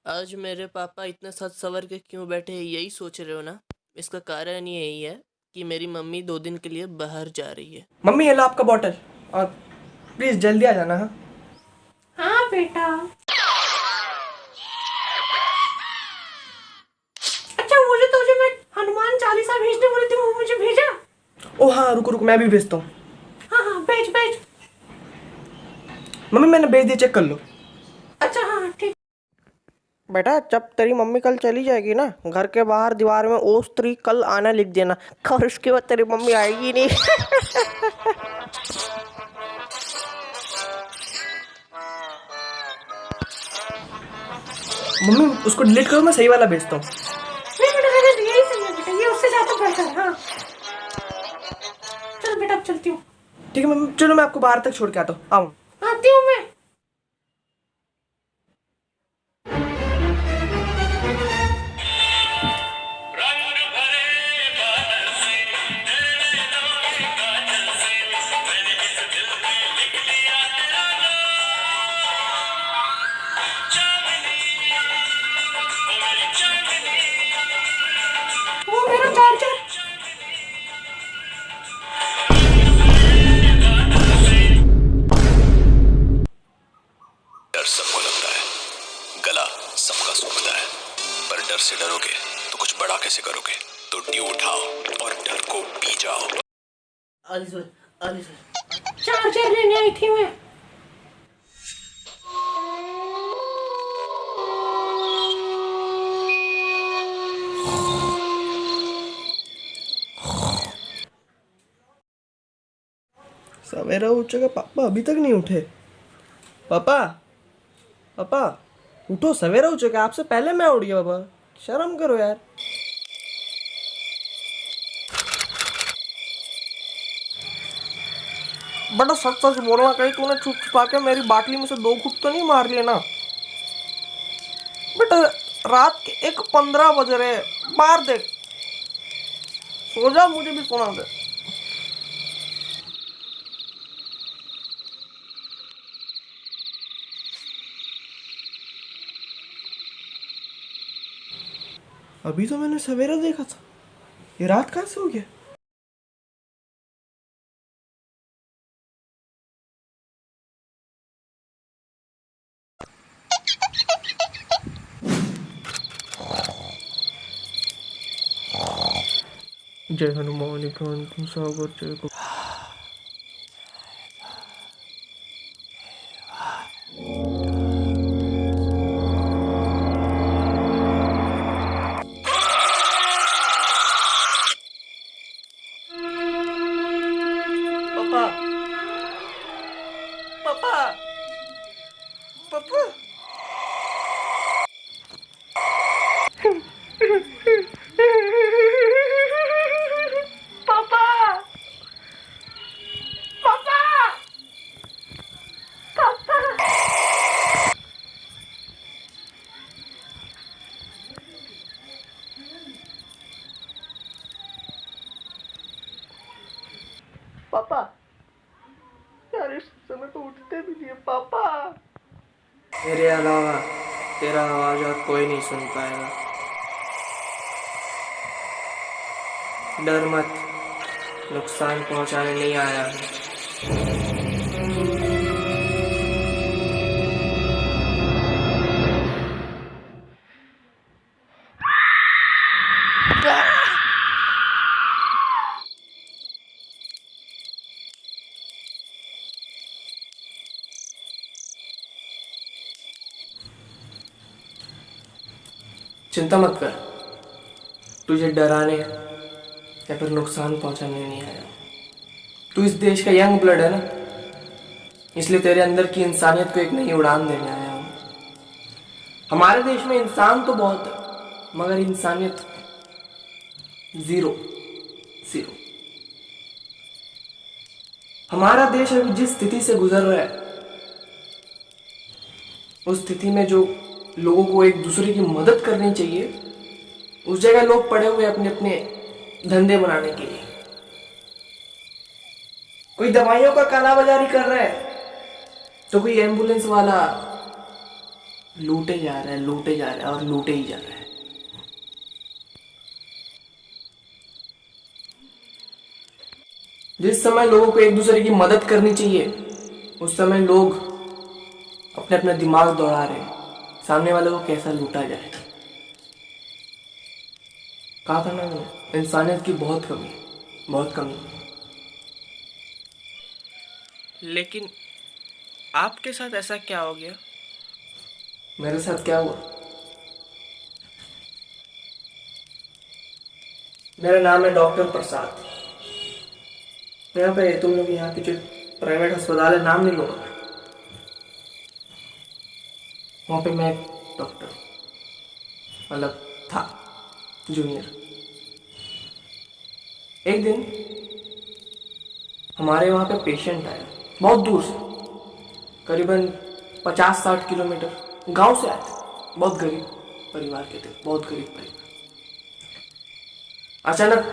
आज मेरे पापा इतना सज सवर के क्यों बैठे हैं, यही सोच रहे हो ना। इसका कारण यही है कि मेरी मम्मी 2 दिन के लिए बाहर जा रही है। मम्मी ये लो आपका बॉटल, और प्लीज जल्दी आ जाना। हाँ हाँ बेटा। अच्छा मुझे तुझे मैं हनुमान चालीसा भेजने बोली थी, वो मुझे भेजा? ओ हाँ, रुको रुको, मैं भी भेजता हूँ। हाँ हाँ भेज भेज। मम्मी मैंने भेज दिया, चेक कर लो। अच्छा हाँ ठीक। बेटा जब तेरी मम्मी कल चली जाएगी ना, घर के बाहर दीवार में ओ स्त्री कल आना लिख देना, और उसके बाद तेरी मम्मी आएगी नहीं। मम्मी उसको डिलीट करो, मैं सही वाला भेजता हूँ। नहीं बेटा रहने दे, यही सही है बेटा, ये उससे ज्यादा बेहतर है। हाँ चल बेटा अब चलती हूँ। ठीक है मम्मी, चलो मैं आपको बाहर तक छोड़ के आता हूँ। आऊँ? आती हूँ मैं। वो मेरा चार्जर। डर सबको लगता है, गला सबका सूखता है, पर डर से डरोगे तो कुछ बड़ा कैसे करोगे। तो ड्यू उठाओ और डर को पी जाओ। चार्जर लेने आई थी मैं। सवेरा उठ चुका, पापा अभी तक नहीं उठे। पापा पापा उठो, सवेरा उठ चुका, आपसे पहले मैं उठ गया। पापा शर्म करो यार। बड़ा सच सच बोलना, कहीं तूने छुप छुपा के मेरी बाटली में से 2 घुट तो नहीं मार लिए ना? बेटा रात के 1:15 बज रहे, मार दे, सो जा, मुझे भी सोना दे। अभी तो मैंने सवेरा देखा था, ये रात कहाँ से हो गया? जय हनुमान ज्ञान सागर जय गो। पापा पापा पापा पापा पापा पापा। पापा यार, इस समय तो उठते भी नहीं है पापा। मेरे अलावा तेरा आवाज और कोई नहीं सुन पाएगा। डर मत, नुकसान पहुंचाने नहीं आया हूं। चिंता मत कर, तुझे डराने या फिर नुकसान पहुंचाने नहीं आया। तू इस देश का यंग ब्लड है ना, इसलिए तेरे अंदर की इंसानियत को एक नई उड़ान देने आया हूं। हमारे देश में इंसान तो बहुत है, मगर इंसानियत जीरो, जीरो। हमारा देश अभी जिस स्थिति से गुजर रहा है, उस स्थिति में जो लोगों को एक दूसरे की मदद करनी चाहिए, उस जगह लोग पड़े हुए अपने अपने धंधे बनाने के लिए। कोई दवाइयों का कालाबाजारी कर रहा है, तो कोई एम्बुलेंस वाला लूटे जा रहा है, लूटे जा रहा है और लूटे ही जा रहा है। जिस समय लोगों को एक दूसरे की मदद करनी चाहिए उस समय लोग अपने अपने दिमाग दौड़ा रहे हैं सामने वाले को कैसा लूटा जाए। कहा था ना मैंने, इंसानियत की बहुत कमी, बहुत कमी। लेकिन आपके साथ ऐसा क्या हो गया? मेरे साथ क्या हुआ? मेरा नाम है डॉक्टर प्रसाद। यहाँ पे तुम लोग यहाँ के जो प्राइवेट अस्पताल है, नाम नहीं लूंगा, वहाँ पे मैं डॉक्टर, मतलब था जूनियर। एक दिन हमारे वहाँ पे पेशेंट आया, बहुत दूर से, करीबन 50-60 किलोमीटर गांव से आए थे। बहुत गरीब परिवार के थे, बहुत गरीब परिवार। अचानक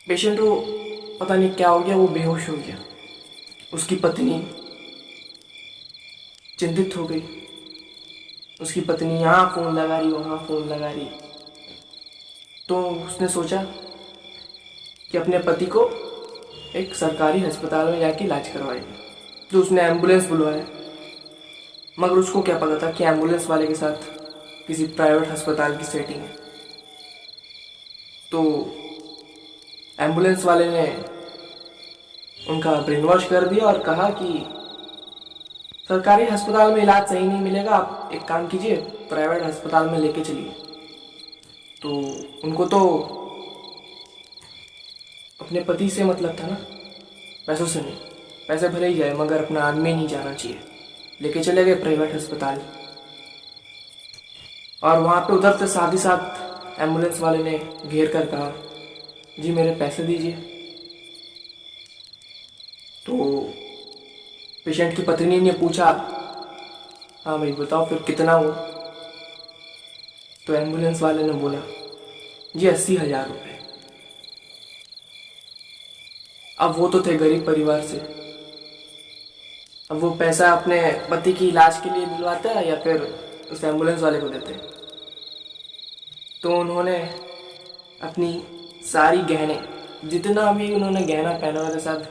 पेशेंट को पता नहीं क्या हो गया, वो बेहोश हो गया। उसकी पत्नी चिंतित हो गई। उसकी पत्नी यहाँ फ़ोन लगा रही, वहाँ फ़ोन लगा रही। तो उसने सोचा कि अपने पति को एक सरकारी अस्पताल में जाके इलाज करवाएगी। तो उसने एम्बुलेंस बुलवाया, मगर उसको क्या पता था कि एम्बुलेंस वाले के साथ किसी प्राइवेट अस्पताल की सेटिंग है। तो एम्बुलेंस वाले ने उनका ब्रेन वॉश कर दिया और कहा कि सरकारी अस्पताल में इलाज सही नहीं मिलेगा, आप एक काम कीजिए, प्राइवेट अस्पताल में लेके चलिए। तो उनको तो अपने पति से मतलब था ना, पैसों से नहीं। पैसे भले ही जाए मगर अपना आदमी नहीं जाना चाहिए। लेके चले गए प्राइवेट अस्पताल और वहाँ पे उधर से साथ ही साथ एम्बुलेंस वाले ने घेर कर कहा, जी मेरे पैसे दीजिए। तो पेशेंट की पत्नी ने पूछा, हाँ भाई बताओ फिर कितना हुआ? तो एम्बुलेंस वाले ने बोला, जी 80,000 रुपये। अब वो तो थे गरीब परिवार से, अब वो पैसा अपने पति की इलाज के लिए दिलवाता है या फिर उस एम्बुलेंस वाले को देते। तो उन्होंने अपनी सारी गहने, जितना भी उन्होंने गहना पहना हुआ था, सब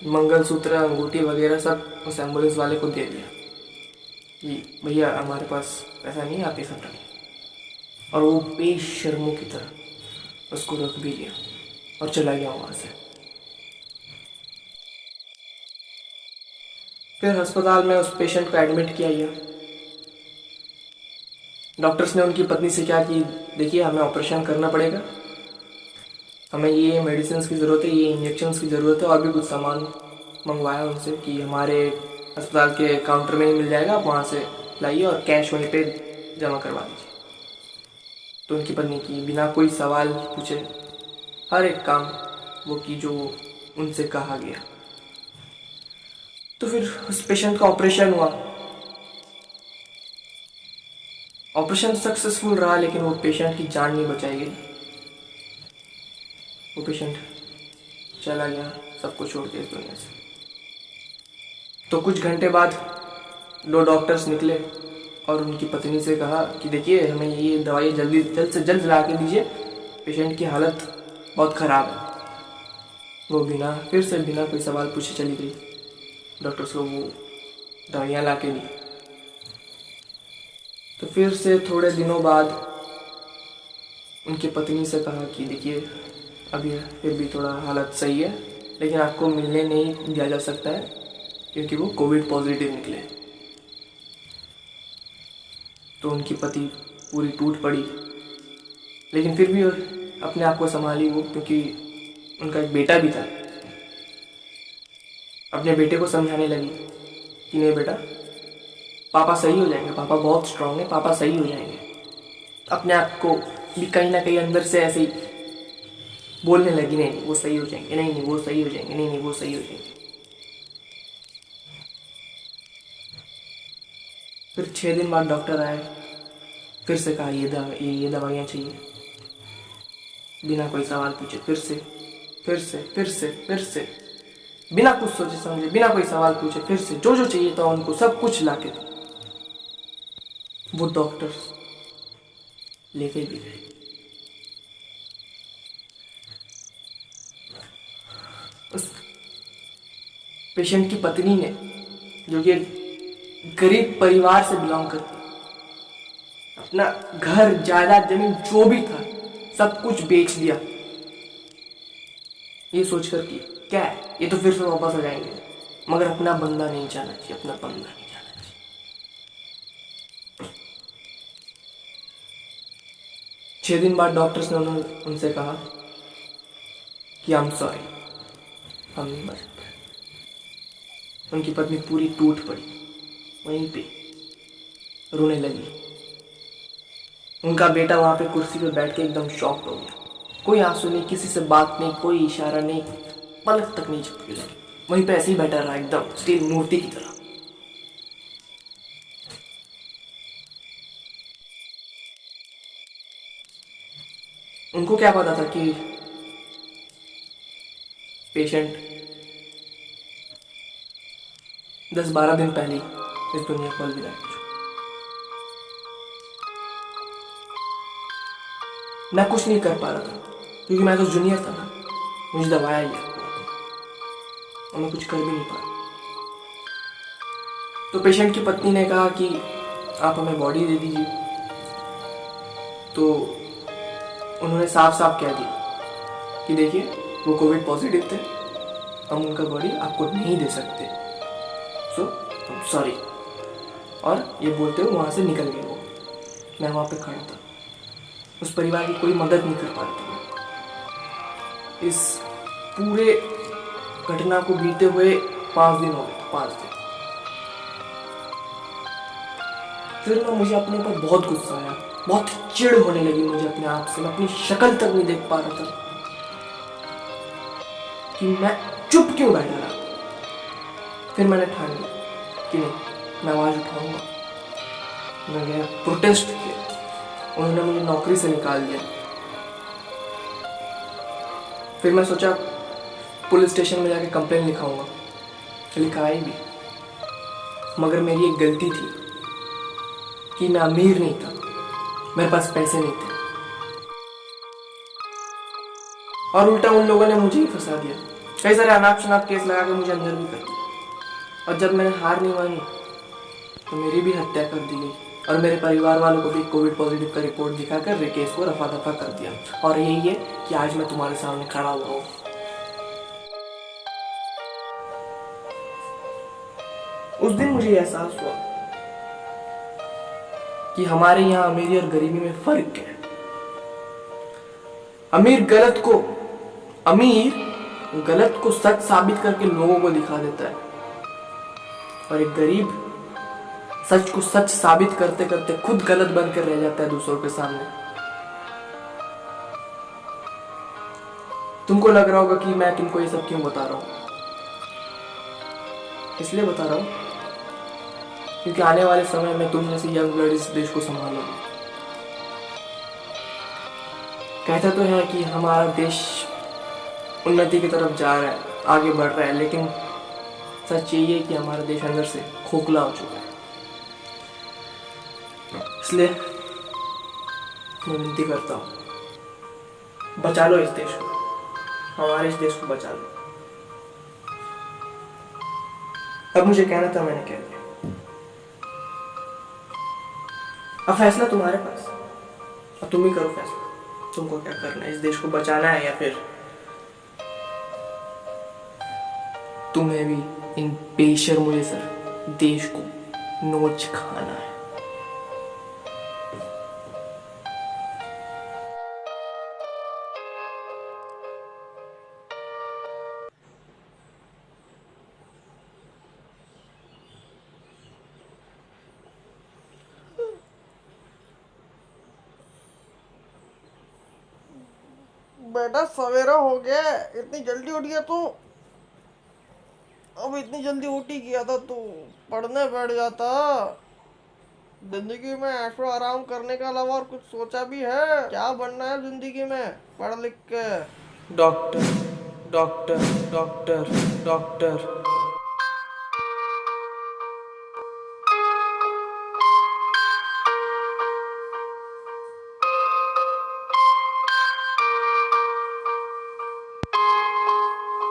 मंगलसूत्र, अंगूठी वगैरह सब उस एम्बुलेंस वाले को दे दिया कि भैया हमारे पास पैसा नहीं है, आप ये सब रखिए। और वो बेशर्मों की तरह उसको रख भी लिया और चला गया वहाँ से। फिर अस्पताल में उस पेशेंट को एडमिट किया गया। डॉक्टर्स ने उनकी पत्नी से क्या कि देखिए हमें ऑपरेशन करना पड़ेगा, हमें ये मेडिसिन की ज़रूरत है, ये इंजेक्शन्स की ज़रूरत है, और भी कुछ सामान मंगवाया उनसे कि हमारे अस्पताल के काउंटर में ही मिल जाएगा, आप वहाँ से लाइए और कैश वहीं पे जमा करवा दीजिए। तो उनकी पत्नी की बिना कोई सवाल पूछे हर एक काम वो की जो उनसे कहा गया। तो फिर उस पेशेंट का ऑपरेशन हुआ। ऑपरेशन सक्सेसफुल रहा, लेकिन वो पेशेंट की जान नहीं बचाई गई। वो पेशेंट चला गया सबको छोड़ के इस दुनिया से। तो कुछ घंटे बाद 2 डॉक्टर्स निकले और उनकी पत्नी से कहा कि देखिए हमें ये दवाई जल्द से जल्द ला के दीजिए, पेशेंट की हालत बहुत ख़राब है। वो फिर से बिना कोई सवाल पूछे चली गई। डॉक्टर्स लोग वो दवाइयाँ ला के दी। तो फिर से थोड़े दिनों बाद उनकी पत्नी से कहा कि देखिए अभी फिर भी थोड़ा हालत सही है, लेकिन आपको मिलने नहीं दिया जा सकता है क्योंकि वो कोविड पॉजिटिव निकले। तो उनकी पति पूरी टूट पड़ी, लेकिन फिर भी अपने आप को संभाली वो, क्योंकि उनका एक बेटा भी था। अपने बेटे को समझाने लगी कि नहीं बेटा, पापा सही हो जाएंगे, पापा बहुत स्ट्रांग है, पापा सही हो जाएंगे। अपने आप को भी कहीं ना कहीं अंदर से ऐसे ही बोलने लगी, नहीं वो सही हो जाएंगे, नहीं वो सही हो जाएंगे, नहीं वो सही हो जाएंगे। फिर 6 दिन बाद डॉक्टर आए, फिर से कहा ये दवाइयाँ चाहिए। बिना कोई सवाल पूछे फिर से बिना कुछ सोचे समझे, बिना कोई सवाल पूछे, फिर से जो जो चाहिए था उनको सब कुछ लाके दो। वो डॉक्टर्स लेके भी गए। उस पेशेंट की पत्नी ने, जो कि एक गरीब परिवार से बिलोंग करती, अपना घर जायदाद जमीन जो भी था सब कुछ बेच दिया, ये सोचकर कि क्या है, ये तो फिर से वापस आ जाएंगे, मगर अपना बंदा नहीं जाना चाहिए, अपना बंदा नहीं जाना चाहिए। 6 दिन बाद डॉक्टर्स ने उनसे कहा कि आई एम सॉरी, हम नहीं बच पाए। उनकी पत्नी पूरी टूट पड़ी, वहीं पे रोने लगी। उनका बेटा वहां पे कुर्सी पे बैठ के एकदम शॉक्ड हो गया। कोई आंसू नहीं, किसी से बात नहीं, कोई इशारा नहीं, पलक तक नहीं झपकी लगी, वहीं पे ऐसे ही बैठा रहा एकदम स्टील मूर्ति की तरह। उनको क्या पता था कि पेशेंट 10-12 दिन पहले इस दुनिया को अलविदा कह चुका। मैं कुछ नहीं कर पा रहा था क्योंकि मैं तो जूनियर था ना, मुझे दबाया ही और मैं कुछ कर भी नहीं पाया। तो पेशेंट की पत्नी ने कहा कि आप हमें बॉडी दे दीजिए। तो उन्होंने साफ साफ कह दिया कि देखिए वो कोविड पॉजिटिव थे, हम उनका बॉडी आपको नहीं दे सकते, सो सॉरी। और ये बोलते हुए वहाँ से निकल गए वो। मैं वहाँ पे खड़ा था, उस परिवार की कोई मदद नहीं कर पा रहा था। इस पूरे घटना को बीते हुए 5 दिन हो गए, 5 दिन। फिर ना मुझे अपने ऊपर बहुत गुस्सा आया, बहुत चिढ़ होने लगी मुझे अपने आप से। मैं अपनी शक्ल तक नहीं देख पा रहा था कि मैं चुप क्यों बैठा रहा। फिर मैंने ठान लिया कि नहीं, मैं आवाज उठाऊंगा। मैं गया, प्रोटेस्ट किया। उन्होंने मुझे नौकरी से निकाल दिया। फिर मैं सोचा पुलिस स्टेशन में जाके कंप्लेन लिखाऊंगा, लिखाई भी। मगर मेरी एक गलती थी कि मैं अमीर नहीं था, मेरे पास पैसे नहीं थे, और उल्टा उन लोगों ने मुझे ही फंसा दिया। कई सारे अनाप शनाप केस लगा के मुझे अंदर भी कर दिया। और जब मैंने हार नहीं मानी तो मेरी भी हत्या कर दी गई, और मेरे परिवार वालों को भी कोविड पॉजिटिव का रिपोर्ट दिखाकर केस को रफा दफा कर दिया। और यही है कि आज मैं तुम्हारे सामने खड़ा हुआ हूँ। उस दिन मुझे एहसास हुआ कि हमारे यहाँ अमीरी और गरीबी में फर्क है। अमीर गलत को सच साबित करके लोगों को दिखा देता है, और एक गरीब सच को सच साबित करते करते खुद गलत बनकर रह जाता है दूसरों के सामने। तुमको लग रहा होगा कि मैं तुमको ये सब क्यों बता रहा हूं। इसलिए बता रहा हूं क्योंकि आने वाले समय में तुम जैसे यंग ब्लड इस देश को संभालोगे। कहता तो है कि हमारा देश उन्नति की तरफ जा रहा है, आगे बढ़ रहा है, लेकिन सच यही है कि हमारा देश अंदर से खोखला हो चुका है। इसलिए मैं विनती करता हूं, बचा लो इस देश को, हमारे इस देश को बचा लो। अब मुझे कहना था, मैंने कह दिया। अब फैसला तुम्हारे पास, अब तुम ही करो फैसला, तुमको क्या करना है, इस देश को बचाना है या फिर तुम्हें भी इन बेशर्मों जैसा देश को नोच खाना है। बेटा सवेरा हो गया, इतनी जल्दी उठ गया तू। अब इतनी जल्दी उठ ही गया था तू, पढ़ने बैठ जाता। जिंदगी में ऐशो आराम करने के अलावा और कुछ सोचा भी है? क्या बनना है जिंदगी में पढ़ लिख के? Doctor, doctor doctor doctor